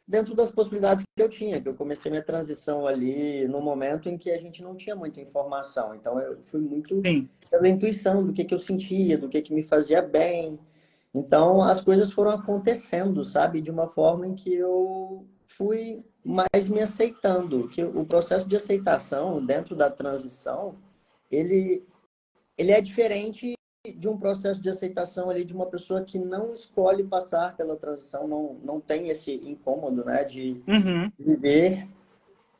dentro das possibilidades que eu tinha, que eu comecei minha transição ali no momento em que a gente não tinha muita informação. Então eu fui muito Sim. pela intuição do que eu sentia, do que me fazia bem. Então as coisas foram acontecendo, sabe, de uma forma em que eu fui mais me aceitando, que o processo de aceitação dentro da transição, ele ele é diferente de um processo de aceitação ali de uma pessoa que não escolhe passar pela transição, não tem esse incômodo, né, de Uhum. viver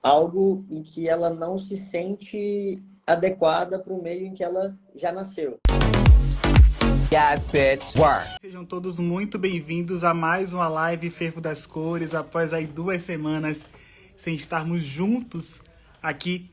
algo em que ela não se sente adequada para o meio em que ela já nasceu. Sejam todos muito bem-vindos a mais uma live Fervo das Cores, após aí 2 semanas sem estarmos juntos aqui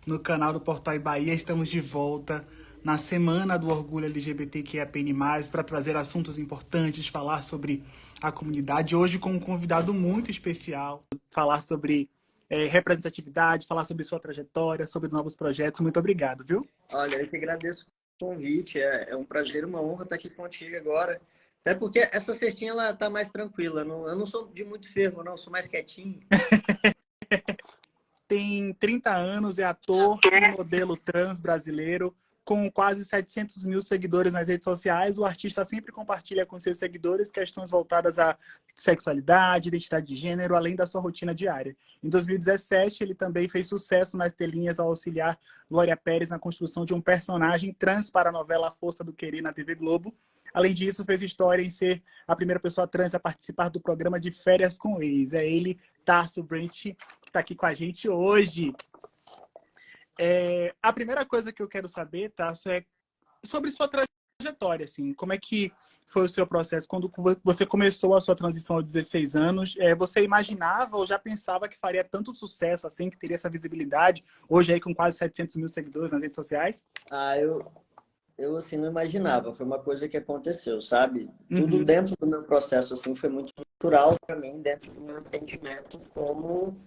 no canal do Portal Bahia. Estamos de volta na Semana do Orgulho LGBTQIAPN+, para trazer assuntos importantes, falar sobre a comunidade. Hoje com um convidado muito especial, falar sobre representatividade, falar sobre sua trajetória, sobre novos projetos. Muito obrigado, viu? Olha, eu que agradeço o convite, é um prazer, uma honra estar aqui contigo agora. Até porque essa cestinha ela tá mais tranquila. Eu não sou de muito fervo, não, sou mais quietinho. Tem 30 anos, é ator e modelo trans brasileiro, com quase 700 mil seguidores nas redes sociais. O artista sempre compartilha com seus seguidores questões voltadas à sexualidade, identidade de gênero, além da sua rotina diária. Em 2017, ele também fez sucesso nas telinhas ao auxiliar Glória Pérez na construção de um personagem trans para a novela A Força do Querer na TV Globo. Além disso, fez história em ser a primeira pessoa trans a participar do programa de Férias com Ex. É ele, Tarso Brant, que está aqui com a gente hoje. A primeira coisa que eu quero saber, Tarso, é sobre sua trajetória, assim. Como é que foi o seu processo? Quando você começou a sua transição aos 16 anos, você imaginava ou já pensava que faria tanto sucesso, assim, que teria essa visibilidade, hoje aí com quase 700 mil seguidores nas redes sociais? Ah, eu assim não imaginava, foi uma coisa que aconteceu, sabe? Tudo Uhum. dentro do meu processo assim foi muito natural para mim, dentro do meu entendimento como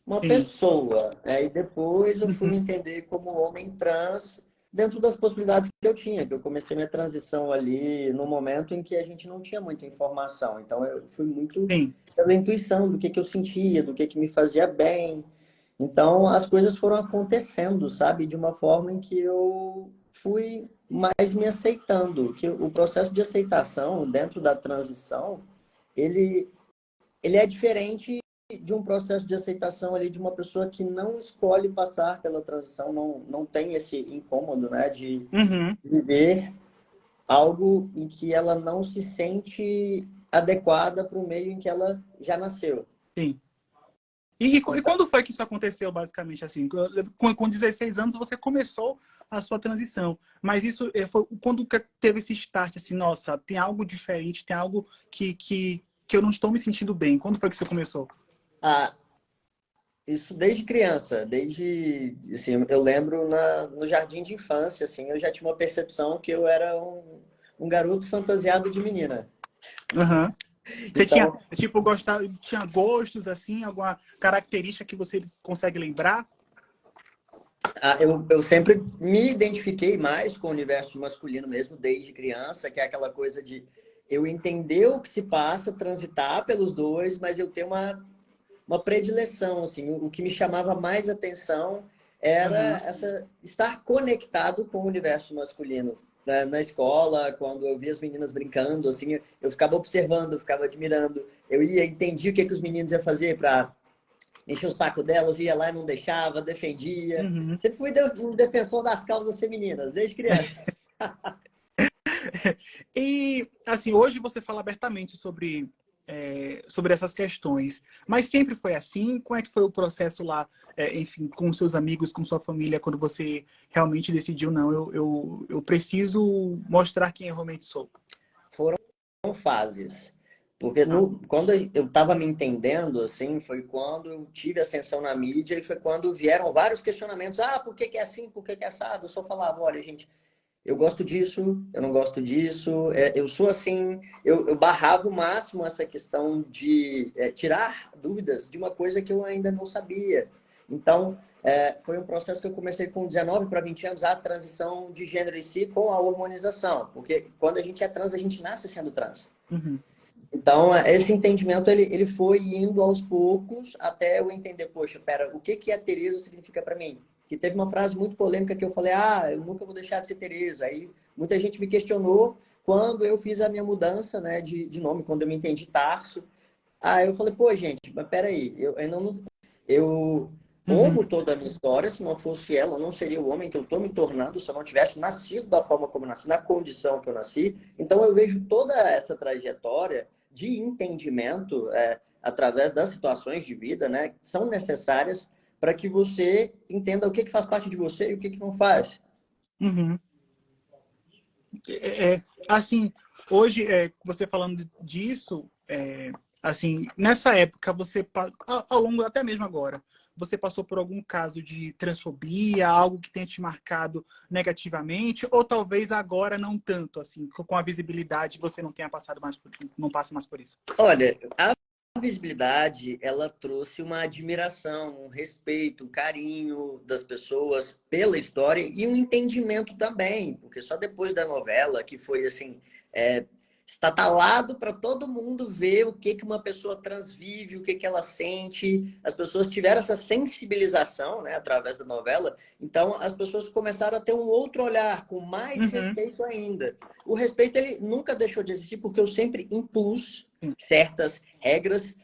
uma Sim. pessoa. E depois eu fui Uhum. me entender como homem trans dentro das possibilidades que eu tinha, que eu comecei minha transição ali no momento em que a gente não tinha muita informação. Então eu fui muito Sim. pela intuição do que eu sentia, do que me fazia bem. Então as coisas foram acontecendo, sabe, de uma forma em que eu fui mais me aceitando, que o processo de aceitação dentro da transição, ele ele é diferente de um processo de aceitação ali de uma pessoa que não escolhe passar pela transição, não tem esse incômodo, né, de Uhum. viver algo em que ela não se sente adequada para o meio em que ela já nasceu. Sim. E Então, quando foi que isso aconteceu, basicamente, assim? Com 16 anos você começou a sua transição, mas isso foi quando que teve esse start, assim, nossa, tem algo diferente, tem algo que eu não estou me sentindo bem. Quando foi que você começou? ah, isso desde criança, desde, assim, eu lembro no jardim de infância, assim, eu já tinha uma percepção que eu era um garoto fantasiado de menina. Uhum. Você tinha, Então, tipo, tinha gostos, assim, alguma característica que você consegue lembrar? eu sempre me identifiquei mais com o universo masculino mesmo, desde criança, que é aquela coisa de eu entender o que se passa, transitar pelos dois, mas eu ter uma predileção, assim, o que me chamava mais atenção era Uhum. estar conectado com o universo masculino. Na escola, quando eu via as meninas brincando, assim, eu ficava observando, eu ficava admirando, entendia o que os meninos iam fazer para encher o saco delas, ia lá e não deixava, defendia. Uhum. Sempre fui um defensor das causas femininas, desde criança. E, assim, hoje você fala abertamente sobre essas questões, mas sempre foi assim? Como é que foi o processo lá, enfim, com seus amigos, com sua família, quando você realmente decidiu, não, eu preciso mostrar quem eu realmente sou? Foram fases. Porque Ah, quando eu estava me entendendo, assim, foi quando eu tive ascensão na mídia e foi quando vieram vários questionamentos. Ah, por que que é assim? Por que que é assado? Eu só falava, olha, gente, eu gosto disso, eu não gosto disso, eu sou assim. Eu barrava o máximo essa questão de tirar dúvidas de uma coisa que eu ainda não sabia. Então, foi um processo que eu comecei com 19 para 20 anos, a transição de gênero em si com a hormonização. Porque quando a gente é trans, a gente nasce sendo trans. uhum. Então, esse entendimento, ele foi indo aos poucos até eu entender, poxa, pera, o que que a Tereza significa para mim? Que teve uma frase muito polêmica que eu falei, eu nunca vou deixar de ser Tereza. Aí muita gente me questionou quando eu fiz a minha mudança, né, de nome, quando eu me entendi Tarso. Aí eu falei, pô, gente, mas peraí, eu ainda não. Eu Uhum, honro toda a minha história, se não fosse ela, eu não seria o homem que eu estou me tornando se eu não tivesse nascido da forma como eu nasci, na condição que eu nasci. Então eu vejo toda essa trajetória de entendimento através das situações de vida, né, que são necessárias para que você entenda o que, que faz parte de você e o que, que não faz. uhum. Assim, hoje, você falando disso, assim, nessa época, ao longo, até mesmo agora, você passou por algum caso de transfobia, algo que tenha te marcado negativamente, ou talvez agora não tanto, assim, com a visibilidade, você não tenha passado mais não passa mais por isso? Olha, a visibilidade, ela trouxe uma admiração, um respeito, um carinho das pessoas pela história e um entendimento também, porque só depois da novela, que foi assim, é, estatalado para todo mundo ver o que que uma pessoa trans vive, o que que ela sente, as pessoas tiveram essa sensibilização, né, através da novela, então as pessoas começaram a ter um outro olhar, com mais Uhum, respeito ainda. O respeito, ele nunca deixou de existir, porque eu sempre impus sim. certas regras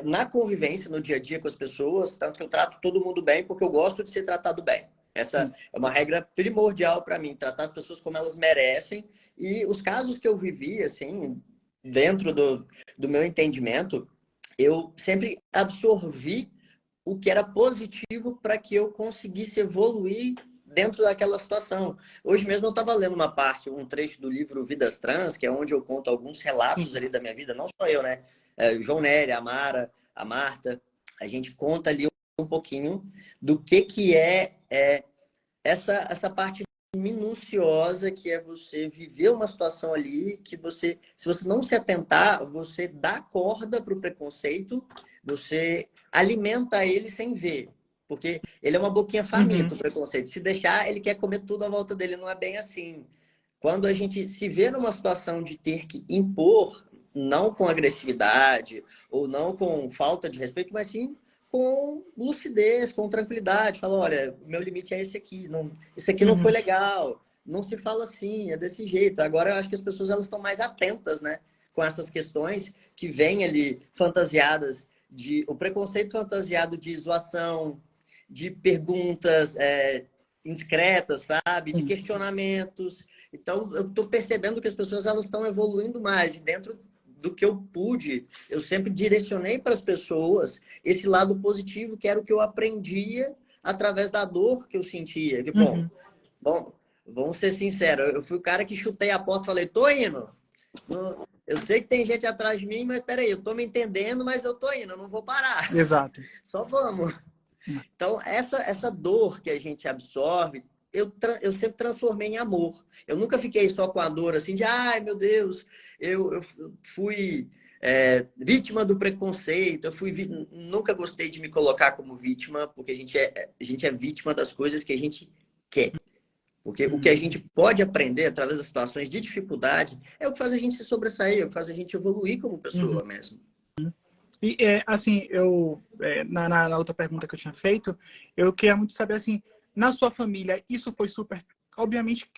na convivência, no dia a dia com as pessoas, tanto que eu trato todo mundo bem, porque eu gosto de ser tratado bem. Essa Sim. é uma regra primordial para mim, tratar as pessoas como elas merecem. E os casos que eu vivi, assim, dentro do meu entendimento, eu sempre absorvi o que era positivo para que eu conseguisse evoluir dentro daquela situação. Hoje mesmo eu estava lendo uma parte, um trecho do livro Vidas Trans, que é onde eu conto alguns relatos Sim. ali da minha vida, não só eu, né? O João Nery, a Mara, a Marta, a gente conta ali um pouquinho do que é essa parte minuciosa que é você viver uma situação ali que você, se você não se atentar, você dá corda para o preconceito, você alimenta ele sem ver. Porque ele é uma boquinha Uhum, faminta, o preconceito. Se deixar, ele quer comer tudo à volta dele. Não é bem assim. Quando a gente se vê numa situação de ter que impor, não com agressividade ou não com falta de respeito, mas sim com lucidez, com tranquilidade. Fala, olha, o meu limite é esse aqui. Não, isso aqui não foi uhum, legal. Não se fala assim, é desse jeito. Agora eu acho que as pessoas elas estão mais atentas, né, com essas questões que vêm ali fantasiadas de o preconceito fantasiado de zoação, de perguntas indiscretas, sabe, de sim. questionamentos. Então eu estou percebendo que as pessoas elas estão evoluindo mais e dentro do que eu pude, eu sempre direcionei para as pessoas esse lado positivo, que era o que eu aprendia através da dor que eu sentia. Que, Uhum, bom, vamos ser sinceros, eu fui o cara que chutei a porta e falei, tô indo. Eu sei que tem gente atrás de mim, mas peraí, eu tô me entendendo, mas eu tô indo, eu não vou parar. exato. Só vamos. Então, essa dor que a gente absorve, eu sempre transformei em amor. Eu nunca fiquei só com a dor assim de, ai meu Deus, eu fui vítima do preconceito, nunca gostei de me colocar como vítima, porque a gente é vítima das coisas que a gente quer. Porque o que Uhum. a gente pode aprender através das situações de dificuldade é o que faz a gente se sobressair, é o que faz a gente evoluir como Uhum. pessoa mesmo. E, assim, na outra pergunta que eu tinha feito, eu queria muito saber, assim, na sua família, isso foi super. Obviamente,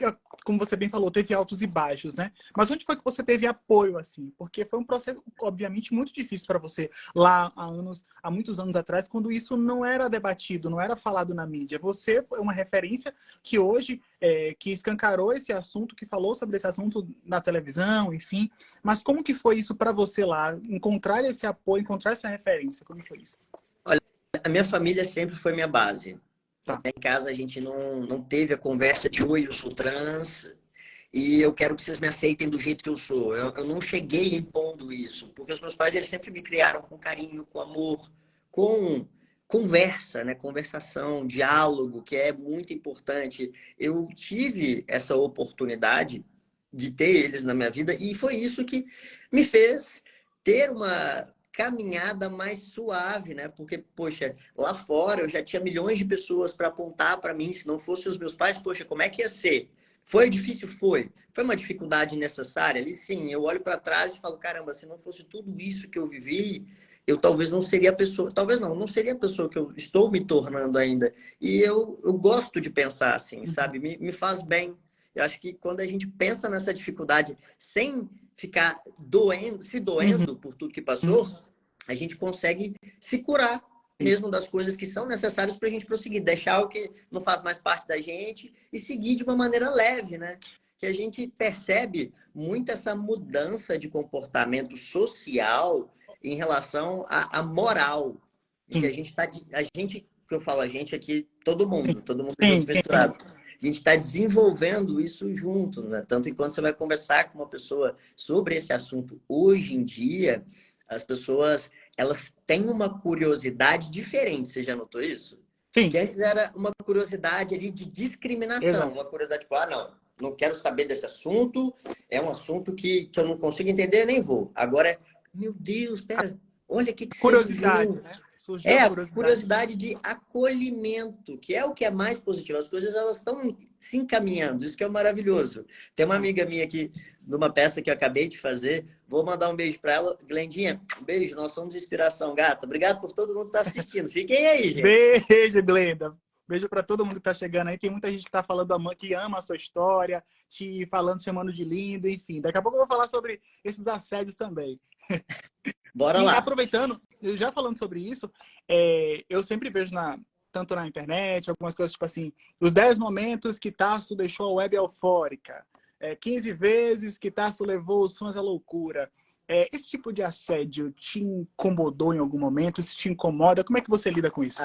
como você bem falou, teve altos e baixos, né? Mas onde foi que você teve apoio, assim? Porque foi um processo, obviamente, muito difícil para você lá há muitos anos atrás, quando isso não era debatido, não era falado na mídia. Você foi uma referência que hoje, que escancarou esse assunto, que falou sobre esse assunto na televisão, enfim. Mas como que foi isso para você lá? Encontrar esse apoio, encontrar essa referência, como foi isso? A minha família sempre foi minha base. Tá. Em casa a gente não teve a conversa de oi, eu sou trans e eu quero que vocês me aceitem do jeito que eu sou. Eu não cheguei impondo isso, porque os meus pais eles sempre me criaram com carinho, com amor, com conversa, né? Conversação, diálogo, que é muito importante. Eu tive essa oportunidade de ter eles na minha vida e foi isso que me fez ter uma caminhada mais suave, né? Porque, poxa, lá fora eu já tinha milhões de pessoas para apontar para mim. Se não fossem os meus pais, poxa, como é que ia ser? Foi difícil? Foi. Foi uma dificuldade necessária ali? Sim. Eu olho para trás e falo, caramba, se não fosse tudo isso que eu vivi, eu talvez não seria a pessoa, talvez não seria a pessoa que eu estou me tornando ainda. E eu gosto de pensar assim, sabe? Me faz bem. Eu acho que quando a gente pensa nessa dificuldade sem ficar doendo, se Uhum. doendo por tudo que passou, a gente consegue se curar Sim. mesmo das coisas que são necessárias para a gente prosseguir, deixar o que não faz mais parte da gente e seguir de uma maneira leve, né? Que a gente percebe muito essa mudança de comportamento social em relação à moral. E que a Sim. gente está. A gente, que eu falo, a gente aqui, todo mundo Sim, junto sim. misturado. A gente está desenvolvendo isso junto, né? Tanto que quando você vai conversar com uma pessoa sobre esse assunto hoje em dia, as pessoas elas têm uma curiosidade diferente. Você já notou isso? Sim, Que antes era uma curiosidade ali de discriminação, exato. uma curiosidade tipo, não quero saber desse assunto, é um assunto que eu não consigo entender, nem vou. Agora é, meu Deus, pera, olha o que você Curiosidade, viveu. né? Surgiu É a a curiosidade. curiosidade de acolhimento, que é o que é mais positivo. As coisas elas estão se encaminhando, isso que é maravilhoso. Tem uma amiga minha aqui, numa peça que eu acabei de fazer, vou mandar um beijo para ela. Glendinha, um beijo, nós somos inspiração, gata. Obrigado por todo mundo que está assistindo. Fiquem aí, gente. Beijo, Glenda. Beijo para todo mundo que está chegando aí. Tem muita gente que está falando que ama a sua história, te falando, chamando de lindo, enfim. Daqui a pouco eu vou falar sobre esses assédios também. Bora E lá. aproveitando, já falando sobre isso, eu sempre vejo tanto na internet, algumas coisas tipo assim, os 10 momentos que Tarso deixou a web eufórica, 15 vezes que Tarso levou os fãs à loucura. Esse tipo de assédio te incomodou em algum momento? Isso te incomoda? Como é que você lida com isso?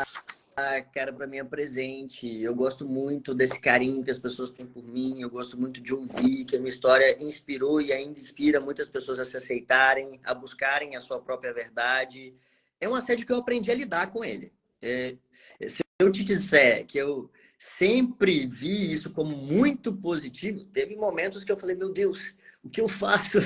Ah, cara, para mim é presente. Eu gosto muito desse carinho que as pessoas têm por mim. Eu gosto muito de ouvir que a minha história inspirou e ainda inspira muitas pessoas a se aceitarem, a buscarem a sua própria verdade. É um assédio que eu aprendi a lidar com ele. Se eu te disser que eu sempre vi isso como muito positivo, teve momentos que eu falei, meu Deus, o que eu faço?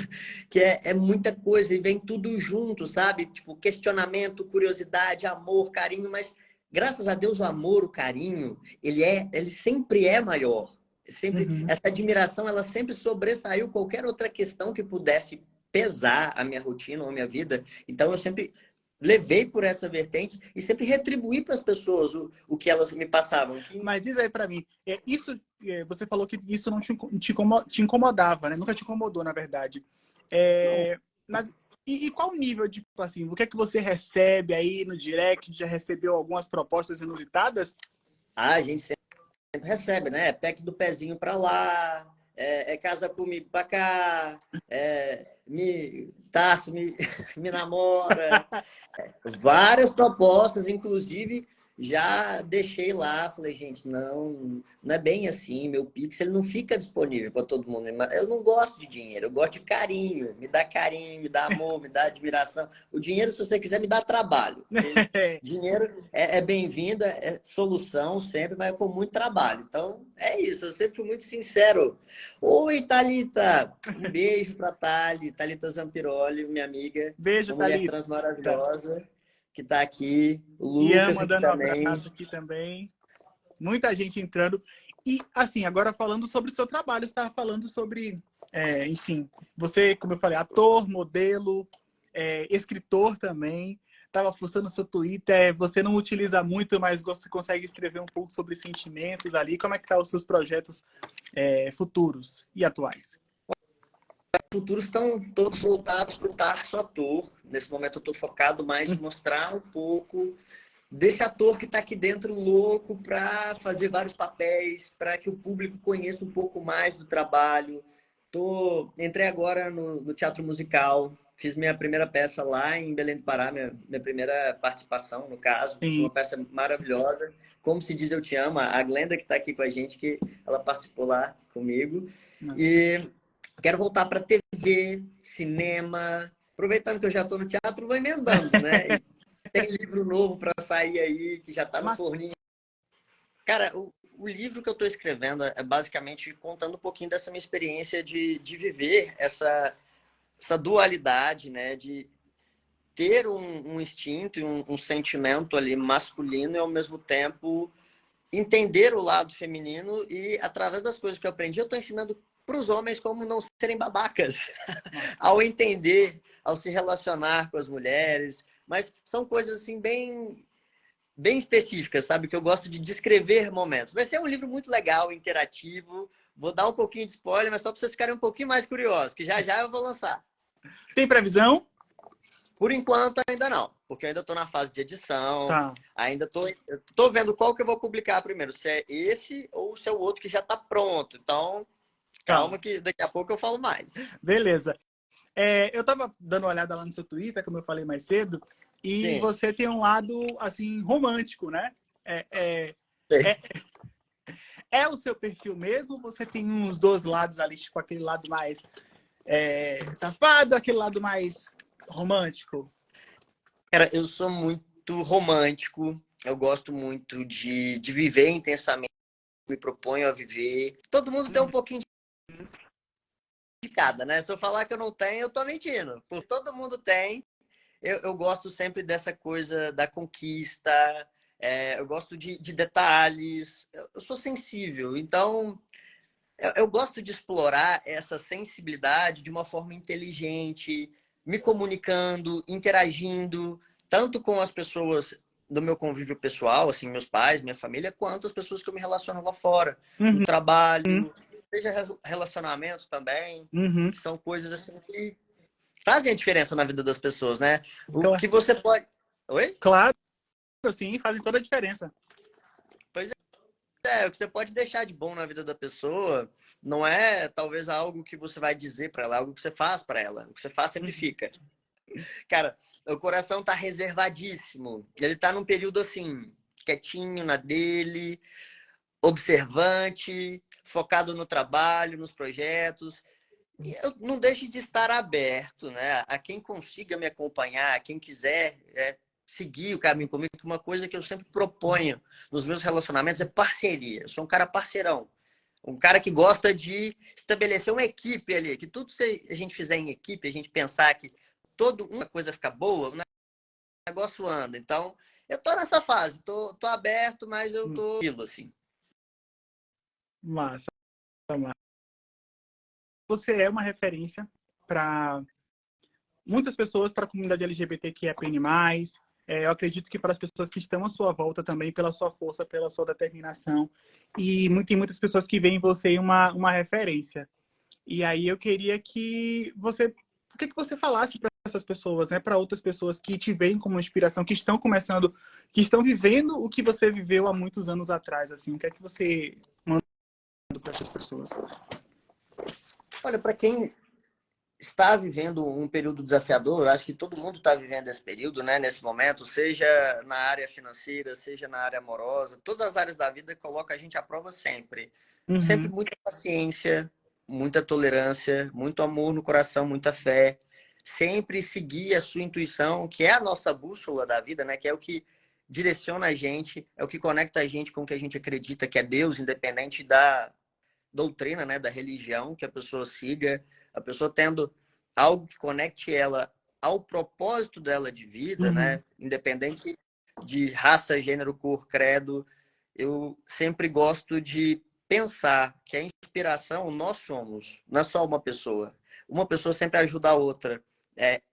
Que é muita coisa e vem tudo junto, sabe? Tipo, questionamento, curiosidade, amor, carinho, mas graças a Deus, o amor, o carinho, ele sempre é maior. Sempre, Uhum. essa admiração, ela sempre sobressaiu qualquer outra questão que pudesse pesar a minha rotina ou a minha vida. Então, eu sempre levei por essa vertente e sempre retribuí para as pessoas o que elas me passavam. Mas diz aí pra mim, você falou que isso não te incomodava, né? Nunca te incomodou, na verdade. Não, Mas, e qual o nível de, tipo assim, o que é que você recebe aí no direct? Já recebeu algumas propostas inusitadas? a gente sempre recebe, né? Pack do pezinho para lá, casa comigo para cá, Tarso me namora. Várias propostas, inclusive já deixei lá, falei, gente, não é bem assim, meu Pix ele não fica disponível para todo mundo. Eu não gosto de dinheiro, eu gosto de carinho, me dá amor, me dá admiração. O dinheiro, se você quiser, me dá trabalho. Dinheiro é bem-vindo, é solução sempre, mas é com muito trabalho. Então, é isso, eu sempre fui muito sincero. Oi, Thalita! Um beijo para Thalita Zampiroli, minha amiga, Beijo, uma mulher Thalita. trans maravilhosa que está aqui, o Ian Lucas aqui mandando um também. abraço aqui também. Muita gente entrando. E, assim, agora falando sobre o seu trabalho, você estava falando sobre, enfim, você, como eu falei, ator, modelo, escritor também. Estava fuçando o seu Twitter, você não utiliza muito, mas você consegue escrever um pouco sobre sentimentos ali. Como é que estão os seus projetos futuros e atuais? Futuros estão todos voltados para o Tarso ator. Nesse momento eu estou focado mais em mostrar um pouco desse ator que está aqui dentro louco para fazer vários papéis, para que o público conheça um pouco mais do trabalho. Entrei agora no teatro musical, fiz minha primeira peça lá em Belém do Pará, minha primeira participação, no caso. Foi Sim. uma peça maravilhosa. Como se diz, eu te amo. A Glenda que está aqui com a gente, que ela participou lá comigo. E quero voltar para TV, cinema. Aproveitando que eu já estou no teatro, vou emendando, né? E tem livro novo para sair aí, que já está no Mas, forninho. Cara, o livro que eu estou escrevendo é basicamente contando um pouquinho dessa minha experiência de viver essa dualidade, né? De ter um instinto e um sentimento ali masculino e ao mesmo tempo entender o lado feminino e, através das coisas que eu aprendi, eu estou ensinando para os homens como não serem babacas, ao entender, ao se relacionar com as mulheres. Mas são coisas assim bem específicas, sabe? Que eu gosto de descrever momentos. Vai ser um livro muito legal, interativo. Vou dar um pouquinho de spoiler, mas só para vocês ficarem um pouquinho mais curiosos, que já já eu vou lançar. Tem previsão? Por enquanto, ainda não, porque eu ainda estou na fase de edição, Tá. ainda tô vendo qual que eu vou publicar primeiro, se é esse ou se é o outro que já está pronto. Então, Tá. calma que daqui a pouco eu falo mais. Beleza. Eu tava dando uma olhada lá no seu Twitter, como eu falei mais cedo, e Sim. você tem um lado, assim, romântico, né? É, é, Sei. é, é o seu perfil mesmo? Ou você tem uns dois lados ali, tipo aquele lado mais safado, aquele lado mais romântico? Cara, eu sou muito romântico, eu gosto muito de viver intensamente, me proponho a viver. Todo mundo tem um pouquinho de cada, né? Se eu falar que eu não tenho, eu tô mentindo. Por todo mundo tem. Eu gosto sempre dessa coisa da conquista, eu gosto de detalhes, eu sou sensível, então eu gosto de explorar essa sensibilidade de uma forma inteligente, me comunicando, interagindo, tanto com as pessoas do meu convívio pessoal, assim, meus pais, minha família, quanto as pessoas que eu me relaciono lá fora, no Uhum, trabalho, seja relacionamentos também, uhum. que são coisas assim que fazem a diferença na vida das pessoas, né? O Claro, que você pode. Oi? claro, sim, fazem toda a diferença. Pois é, o que você pode deixar de bom na vida da pessoa não é talvez algo que você vai dizer para ela, é algo que você faz para ela. O que você faz sempre Uhum. fica. Cara, o coração tá reservadíssimo. Ele tá num período assim, quietinho na dele, observante, focado no trabalho, nos projetos. E eu não deixe de estar aberto, né? A quem consiga me acompanhar, a quem quiser seguir o caminho comigo, que uma coisa que eu sempre proponho nos meus relacionamentos é parceria. Eu sou um cara parceirão. Um cara que gosta de estabelecer uma equipe ali, que tudo se a gente fizer em equipe, a gente pensar que toda uma coisa fica boa, o negócio anda. Então, eu tô nessa fase, tô aberto, mas eu tô assim. Massa, massa. Você é uma referência para muitas pessoas, para a comunidade LGBTQIAPN+. Eu acredito que para as pessoas que estão à sua volta também, pela sua força, pela sua determinação. E tem muitas pessoas que veem em você uma referência. E aí eu queria que você... O que você falasse para essas pessoas, né? Para outras pessoas que te veem como inspiração, que estão começando, que estão vivendo o que você viveu há muitos anos atrás, assim. O que é que você manda para essas pessoas? Olha, para quem está vivendo um período desafiador, acho que todo mundo está vivendo esse período, né, nesse momento, seja na área financeira, seja na área amorosa, todas as áreas da vida colocam a gente à prova sempre. Sempre Uhum, muita paciência, muita tolerância, muito amor no coração, muita fé. Sempre seguir a sua intuição, que é a nossa bússola da vida, né, que é o que direciona a gente, é o que conecta a gente com o que a gente acredita que é Deus, independente da doutrina, né, da religião que a pessoa siga, a pessoa tendo algo que conecte ela ao propósito dela de vida, uhum, né, independente de raça, gênero, cor, credo, eu sempre gosto de pensar que a inspiração nós somos, não é só uma pessoa. Uma pessoa sempre ajuda a outra.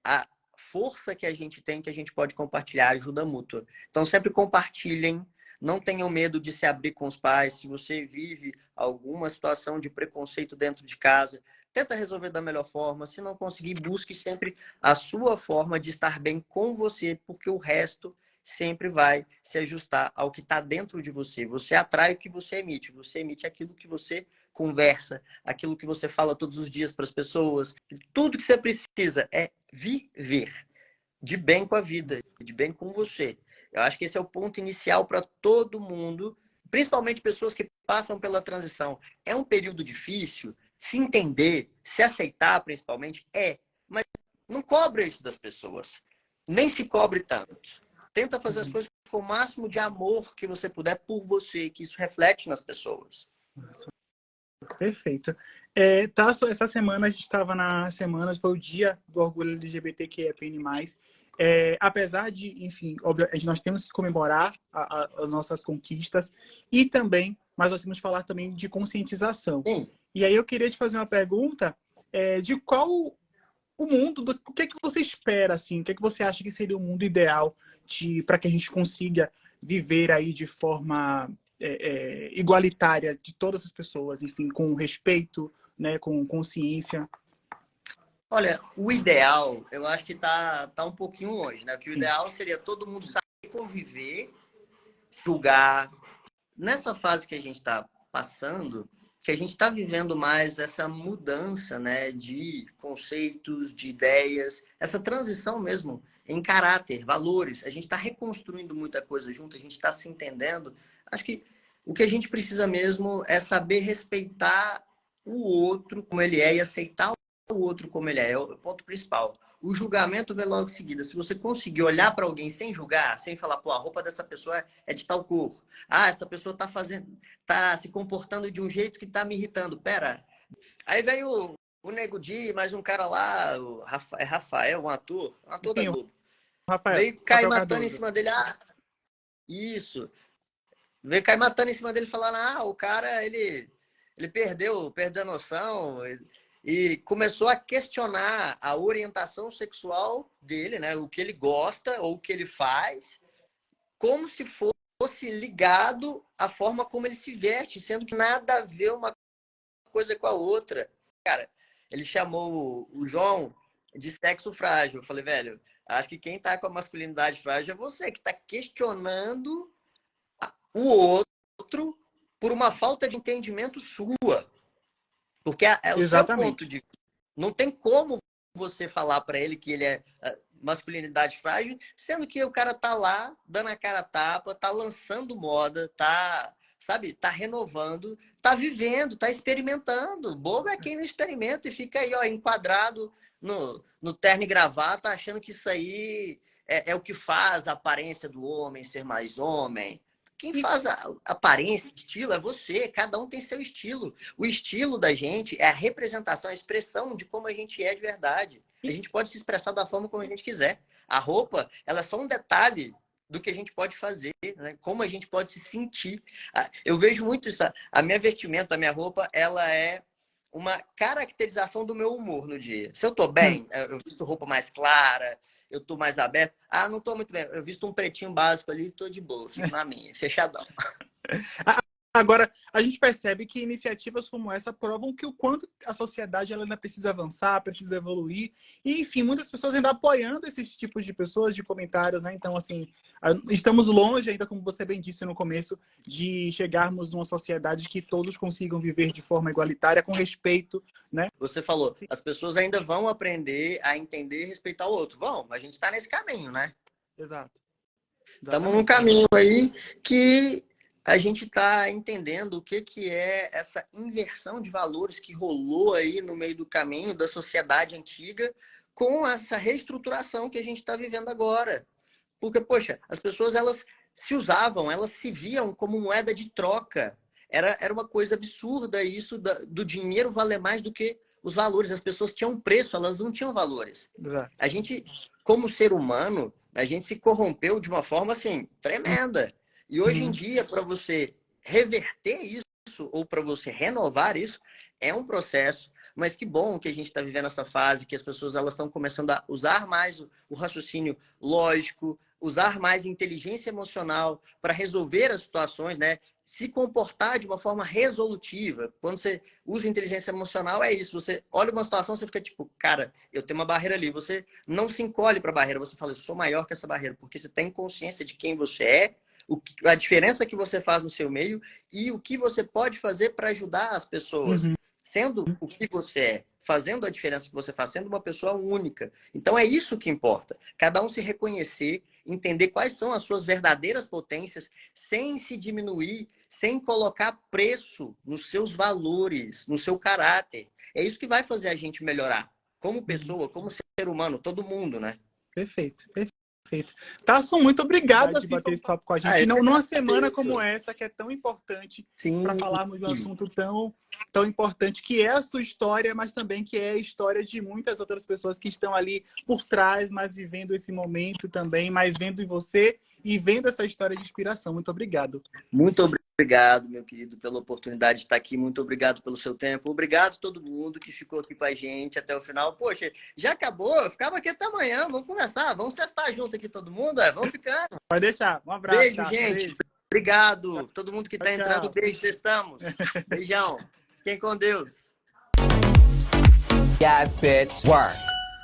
A força que a gente tem, que a gente pode compartilhar, ajuda mútua. Então sempre compartilhem, não tenham medo de se abrir com os pais. Se você vive alguma situação de preconceito dentro de casa, tenta resolver da melhor forma. Se não conseguir, busque sempre a sua forma de estar bem com você, porque o resto sempre vai se ajustar ao que está dentro de você. Você atrai o que você emite aquilo que você conversa, aquilo que você fala todos os dias para as pessoas. Tudo que você precisa é viver de bem com a vida, de bem com você. Eu acho que esse é o ponto inicial para todo mundo, principalmente pessoas que passam pela transição. É um período difícil, se entender, se aceitar, principalmente, mas não cobre isso das pessoas. Nem se cobre tanto. Tenta fazer as uhum. coisas com o máximo de amor que você puder por você, que isso reflete nas pessoas. Perfeito. Essa semana a gente estava na semana, foi o dia do orgulho LGBTQIAPN+. Apesar de, enfim, nós temos que comemorar as nossas conquistas e também, mas nós temos que falar também de conscientização. Sim. E aí eu queria te fazer uma pergunta de qual o mundo, o que é que você espera, assim, o que é que você acha que seria o mundo ideal para que a gente consiga viver aí de forma igualitária de todas as pessoas, enfim, com respeito, né, com consciência. Olha, o ideal, eu acho que tá um pouquinho longe, né? Que o Sim. ideal seria todo mundo saber conviver, julgar. Nessa fase que a gente está passando, que a gente está vivendo mais essa mudança, né, de conceitos, de ideias, essa transição mesmo em caráter, valores. A gente está reconstruindo muita coisa junto, a gente está se entendendo. Acho que o que a gente precisa mesmo é saber respeitar o outro como ele é e aceitar o outro como ele é o ponto principal. O julgamento vem logo em seguida. Se você conseguir olhar para alguém sem julgar, sem falar, pô, a roupa dessa pessoa é de tal cor. Ah, essa pessoa tá se comportando de um jeito que tá me irritando. Pera. Aí vem o Nego Di, mais um cara lá, Rafael, um ator da Sim, Globo. Rafael, Veio cair Rafael matando em Cardoso. cima dele. Ah, isso. Veio cair matando em cima dele, falando, o cara, ele perdeu a noção e começou a questionar a orientação sexual dele, né? O que ele gosta ou o que ele faz, como se fosse ligado à forma como ele se veste, sendo que nada a ver uma coisa com a outra. Cara, ele chamou o João de sexo frágil. Eu falei, velho, acho que quem tá com a masculinidade frágil é você, que tá questionando o outro por uma falta de entendimento sua. Porque é o seu ponto Exatamente. de vista. Não tem como você falar para ele que ele é masculinidade frágil, sendo que o cara tá lá, dando a cara a tapa, tá lançando moda, tá, sabe, tá renovando, tá vivendo, tá experimentando. Bobo é quem não experimenta e fica aí, ó, enquadrado no terno e gravata, achando que isso aí é o que faz a aparência do homem ser mais homem. Quem faz a aparência, estilo, é você. Cada um tem seu estilo. O estilo da gente é a representação, a expressão de como a gente é de verdade. A gente pode se expressar da forma como a gente quiser. A roupa, ela é só um detalhe do que a gente pode fazer, né? Como a gente pode se sentir. Eu vejo muito isso. A minha vestimenta, a minha roupa, ela é uma caracterização do meu humor no dia. Se eu tô bem, eu visto roupa mais clara, eu tô mais aberto. Ah, não tô muito bem. Eu visto um pretinho básico ali e tô de boa. Fico na minha, fechadão. Agora, a gente percebe que iniciativas como essa provam que o quanto a sociedade ela ainda precisa avançar, precisa evoluir. E, enfim, muitas pessoas ainda apoiando esses tipos de pessoas, de comentários, né? Então, assim, estamos longe ainda, como você bem disse no começo, de chegarmos numa sociedade que todos consigam viver de forma igualitária, com respeito, né? Você falou, as pessoas ainda vão aprender a entender e respeitar o outro. Vão, mas a gente está nesse caminho, né? Exato. Estamos num caminho aí que a gente está entendendo o que é essa inversão de valores que rolou aí no meio do caminho da sociedade antiga com essa reestruturação que a gente está vivendo agora. Porque, poxa, as pessoas elas se usavam, elas se viam como moeda de troca. Era uma coisa absurda isso do dinheiro valer mais do que os valores. As pessoas tinham preço, elas não tinham valores. Exato. A gente, como ser humano, a gente se corrompeu de uma forma assim tremenda. E hoje em dia, para você reverter isso ou para você renovar isso, é um processo. Mas que bom que a gente está vivendo essa fase, que as pessoas elas estão começando a usar mais o raciocínio lógico, usar mais inteligência emocional para resolver as situações, né? Se comportar de uma forma resolutiva. Quando você usa inteligência emocional, é isso. Você olha uma situação, você fica tipo, cara, eu tenho uma barreira ali. Você não se encolhe para a barreira, você fala, eu sou maior que essa barreira, porque você tem consciência de quem você é, a diferença que você faz no seu meio e o que você pode fazer para ajudar as pessoas. Sendo o que você é, fazendo a diferença que você faz, sendo uma pessoa única. Então é isso que importa. Cada um se reconhecer, entender quais são as suas verdadeiras potências, sem se diminuir, sem colocar preço nos seus valores, no seu caráter. É isso que vai fazer a gente melhorar. Como pessoa, como ser humano, todo mundo, né? Perfeito, perfeito. Perfeito. Tasson, muito obrigado Assim, por bater esse papo com a gente. Numa semana como essa, que é tão importante para falarmos de um assunto tão importante, que é a sua história, mas também que é a história de muitas outras pessoas que estão ali por trás, mas vivendo esse momento também, mas vendo em você e vendo essa história de inspiração. Muito obrigado. Muito obrigado, meu querido, pela oportunidade de estar aqui. Muito obrigado pelo seu tempo. Obrigado a todo mundo que ficou aqui com a gente até o final. Poxa, já acabou? Eu ficava aqui até amanhã. Vamos conversar. Vamos testar junto aqui todo mundo. Vamos ficando. Pode deixar. Um abraço. Beijo, gente. Beijo. Obrigado. Todo mundo que está entrando, beijo. Estamos. Beijão. Fiquem com Deus. Get Fit Work.